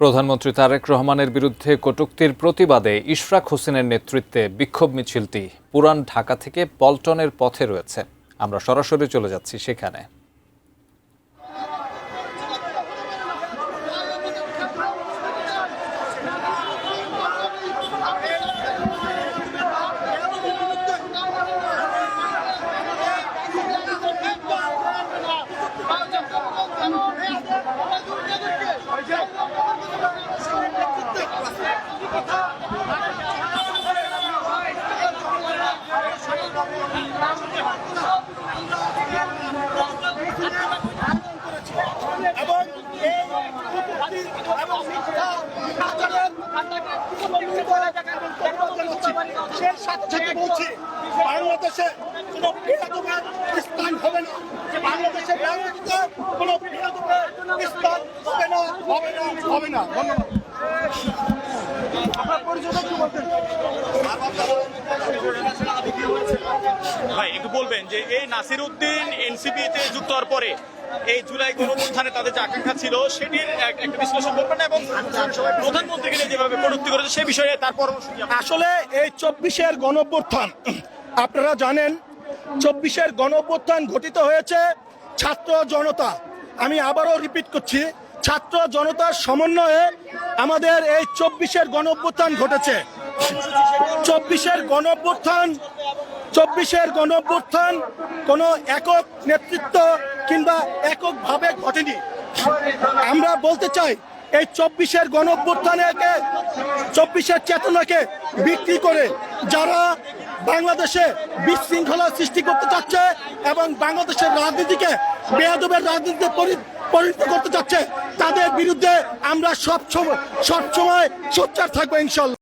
প্রধানমন্ত্রী তারেক রহমানের বিরুদ্ধে কটূক্তির প্রতিবাদে ইশরাক হোসেনের নেতৃত্বে বিক্ষোভ মিছিলটি পুরান ঢাকা থেকে পল্টনের পথে রয়েছে। আমরা সরাসরি চলে যাচ্ছি সেখানে। বাংলাদেশে কোনো বিরোধের স্থান হবে না। বাংলাদেশের রাজনীতিতে কোনো বিরোধের স্থান হবে না, হবে না, হবে না। ধন্যবাদ। ভাই একটু বলবেন যে এই নাসির উদ্দিন এনসিপিতে যুক্ত হওয়ার পরে এই জুলাই গণঅভ্যুত্থানে তাদের যে আকাঙ্ক্ষা ছিল সেটির একটা বিশ্লেষণ করবেন এবং প্রধানমন্ত্রীকে নিয়ে যেভাবে কটূক্তি করেছে সে বিষয়ে তার পরামর্শ কি? আসলে এই 24-এর গণঅভ্যুত্থান আপনারা জানেন, 24-এর গণঅভ্যুত্থান ঘটিত হয়েছে ছাত্র জনতা, আমি আবারও রিপিট করছি, ছাত্র জনতার সমন্বয়ে আমাদের এই 24-এর গণঅভ্যুত্থান ঘটেছে। 24-এর গণঅভ্যুত্থান কোনো একক নেতৃত্ব কিংবা এককভাবে ঘটেনি। আমরা বলতে চাই এই 24-এর গণঅভ্যুত্থানকে, 24-এর চেতনাকে বিক্রি করে যারা বাংলাদেশে বিশৃঙ্খলা সৃষ্টি করতে চাচ্ছে এবং বাংলাদেশের রাজনীতিকে বেয়াদবের রাজনীতিতে পরিণত করতে চাচ্ছে, তাদের বিরুদ্ধে আমরা সব সময় সোচ্চার থাকবো ইনশাল্লাহ।